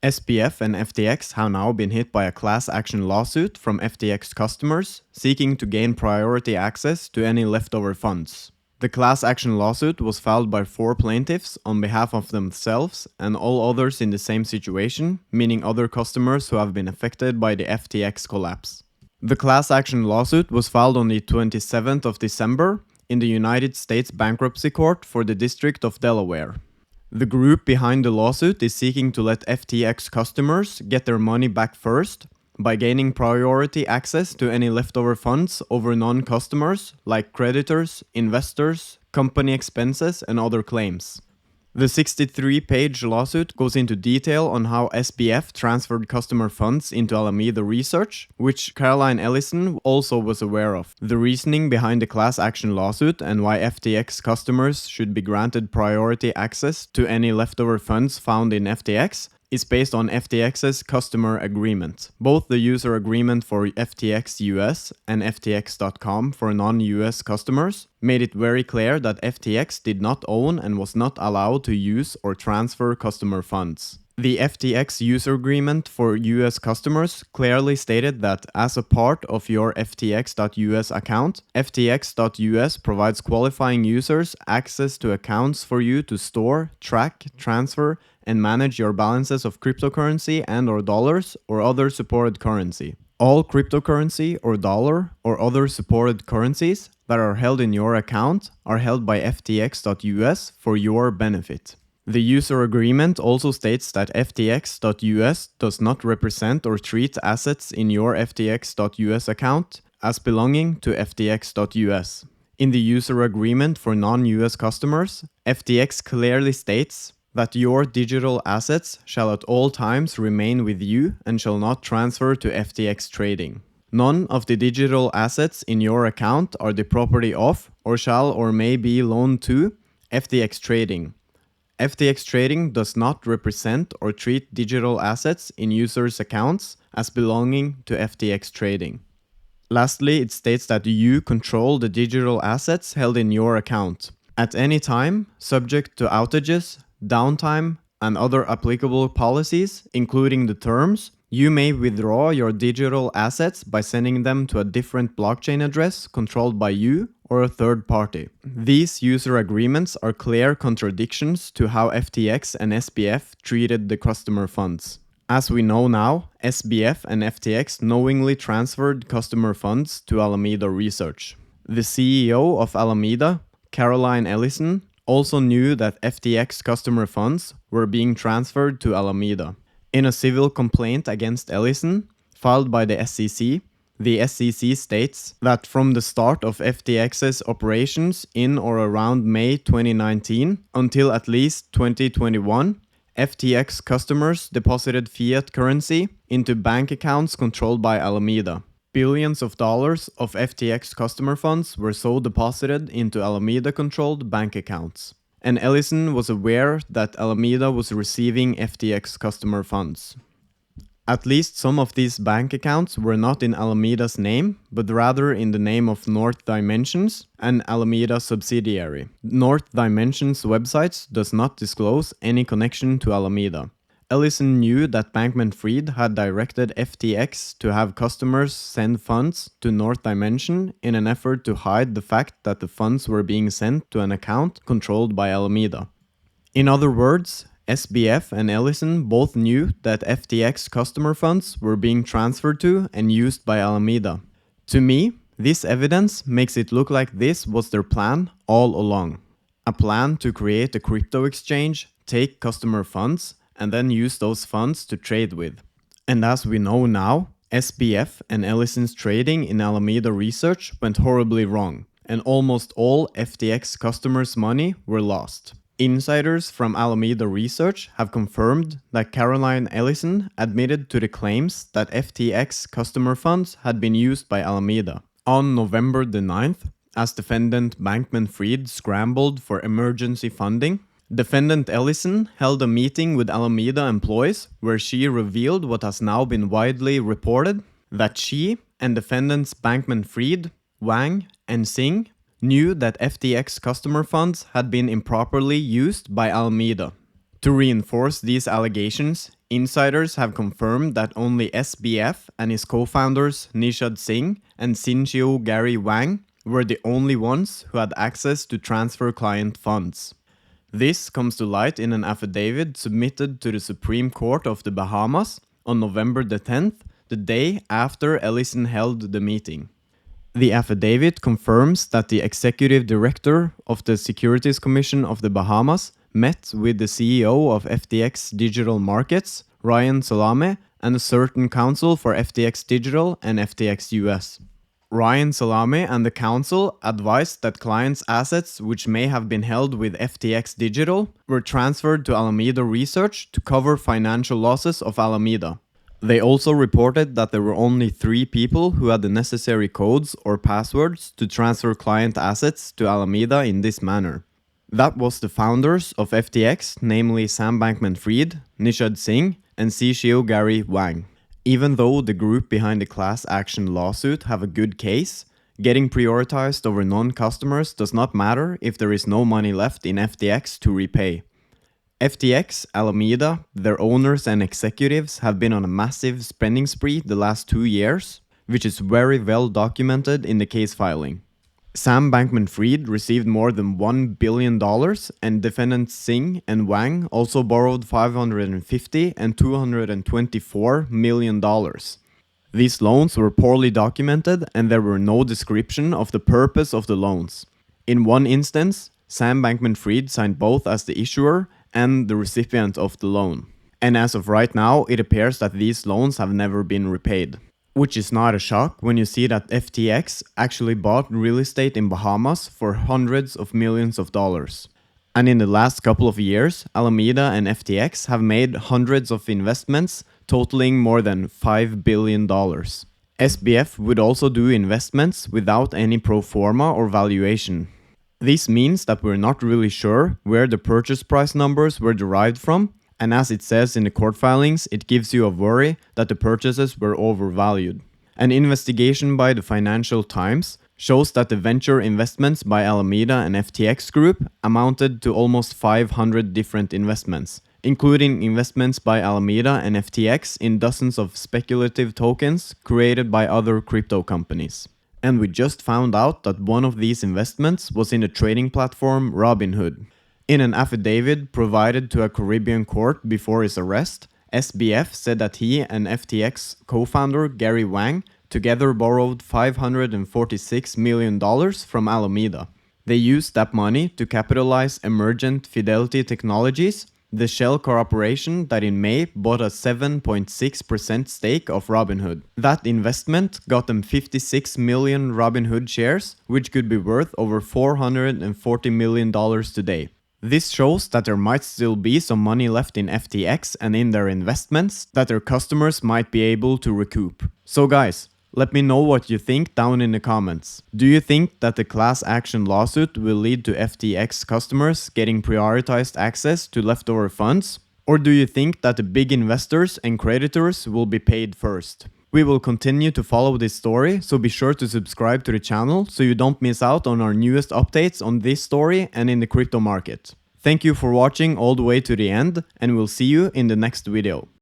SBF and FTX have now been hit by a class action lawsuit from FTX customers seeking to gain priority access to any leftover funds. The class action lawsuit was filed by 4 plaintiffs on behalf of themselves and all others in the same situation, meaning other customers who have been affected by the FTX collapse. The class action lawsuit was filed on the 27th of December in the United States Bankruptcy Court for the District of Delaware. The group behind the lawsuit is seeking to let FTX customers get their money back first by gaining priority access to any leftover funds over non-customers like creditors, investors, company expenses, and other claims. The 63-page lawsuit goes into detail on how SBF transferred customer funds into Alameda Research, which Caroline Ellison also was aware of. The reasoning behind the class action lawsuit and why FTX customers should be granted priority access to any leftover funds found in FTX is based on FTX's customer agreement. Both the user agreement for FTX US and FTX.com for non-US customers made it very clear that FTX did not own and was not allowed to use or transfer customer funds. The FTX user agreement for US customers clearly stated that as a part of your FTX.US account, FTX.US provides qualifying users access to accounts for you to store, track, transfer, and manage your balances of cryptocurrency and/or dollars or other supported currency. All cryptocurrency or dollar or other supported currencies that are held in your account are held by FTX.US for your benefit. The user agreement also states that FTX.US does not represent or treat assets in your FTX.US account as belonging to FTX.US. In the user agreement for non-US customers, FTX clearly states that your digital assets shall at all times remain with you and shall not transfer to FTX Trading. None of the digital assets in your account are the property of or shall or may be loaned to FTX Trading. FTX Trading does not represent or treat digital assets in users' accounts as belonging to FTX Trading. Lastly, it states that you control the digital assets held in your account at any time, subject to outages, downtime, and other applicable policies, including the terms, you may withdraw your digital assets by sending them to a different blockchain address controlled by you or a third party. These user agreements are clear contradictions to how FTX and SBF treated the customer funds. As we know now, SBF and FTX knowingly transferred customer funds to Alameda Research. The CEO of Alameda, Caroline Ellison, also knew that FTX customer funds were being transferred to Alameda. In a civil complaint against Ellison, filed by the SEC, the SEC states that from the start of FTX's operations in or around May 2019 until at least 2021, FTX customers deposited fiat currency into bank accounts controlled by Alameda. Billions of dollars of FTX customer funds were so deposited into Alameda-controlled bank accounts. And Ellison was aware that Alameda was receiving FTX customer funds. At least some of these bank accounts were not in Alameda's name, but rather in the name of North Dimensions, an Alameda subsidiary. North Dimensions' website does not disclose any connection to Alameda. Ellison knew that Bankman-Fried had directed FTX to have customers send funds to North Dimension in an effort to hide the fact that the funds were being sent to an account controlled by Alameda. In other words, SBF and Ellison both knew that FTX customer funds were being transferred to and used by Alameda. To me, this evidence makes it look like this was their plan all along. A plan to create a crypto exchange, take customer funds, and then use those funds to trade with. And as we know now, SBF and Ellison's trading in Alameda Research went horribly wrong, and almost all FTX customers' money were lost. Insiders from Alameda Research have confirmed that Caroline Ellison admitted to the claims that FTX customer funds had been used by Alameda. On November the 9th, as defendant Bankman-Fried scrambled for emergency funding, Defendant Ellison held a meeting with Alameda employees where she revealed what has now been widely reported, that she and defendants Bankman-Fried, Wang, and Singh knew that FTX customer funds had been improperly used by Alameda. To reinforce these allegations, Insiders have confirmed that only SBF and his co-founders Nishad Singh and CEO Gary Wang were the only ones who had access to transfer client funds. This comes to light in an affidavit submitted to the Supreme Court of the Bahamas on November the 10th, the day after Ellison held the meeting. The affidavit confirms that the executive director of the Securities Commission of the Bahamas met with the CEO of FTX Digital Markets, Ryan Salame, and a certain counsel for FTX Digital and FTX US. Ryan Salame and the counsel advised that clients' assets which may have been held with FTX Digital were transferred to Alameda Research to cover financial losses of Alameda. They also reported that there were only 3 people who had the necessary codes or passwords to transfer client assets to Alameda in this manner. That was the founders of FTX, namely Sam Bankman-Fried, Nishad Singh, and CEO Gary Wang. Even though the group behind the class action lawsuit have a good case, getting prioritized over non-customers does not matter if there is no money left in FTX to repay. FTX, Alameda, their owners and executives have been on a massive spending spree the last 2 years, which is very well documented in the case filing. Sam Bankman-Fried received more than $1 billion, and defendants Singh and Wang also borrowed $550 and $224 million. These loans were poorly documented and there were no description of the purpose of the loans. In one instance, Sam Bankman-Fried signed both as the issuer and the recipient of the loan. And as of right now, it appears that these loans have never been repaid. Which is not a shock when you see that FTX actually bought real estate in Bahamas for hundreds of millions of dollars. And in the last couple of years, Alameda and FTX have made hundreds of investments totaling more than $5 billion. SBF would also do investments without any pro forma or valuation. This means that we're not really sure where the purchase price numbers were derived from, and as it says in the court filings, it gives you a worry that the purchases were overvalued. An investigation by the Financial Times shows that the venture investments by Alameda and FTX Group amounted to almost 500 different investments, including investments by Alameda and FTX in dozens of speculative tokens created by other crypto companies. And we just found out that one of these investments was in the trading platform Robinhood. In an affidavit provided to a Caribbean court before his arrest, SBF said that he and FTX co-founder Gary Wang together borrowed $546 million from Alameda. They used that money to capitalize Emergent Fidelity Technologies, the shell corporation that in May bought a 7.6% stake of Robinhood. That investment got them 56 million Robinhood shares, which could be worth over $440 million today. This shows that there might still be some money left in FTX and in their investments that their customers might be able to recoup. So guys, let me know what you think down in the comments. Do you think that the class action lawsuit will lead to FTX customers getting prioritized access to leftover funds? Or do you think that the big investors and creditors will be paid first? We will continue to follow this story, so be sure to subscribe to the channel so you don't miss out on our newest updates on this story and in the crypto market. Thank you for watching all the way to the end, and we'll see you in the next video.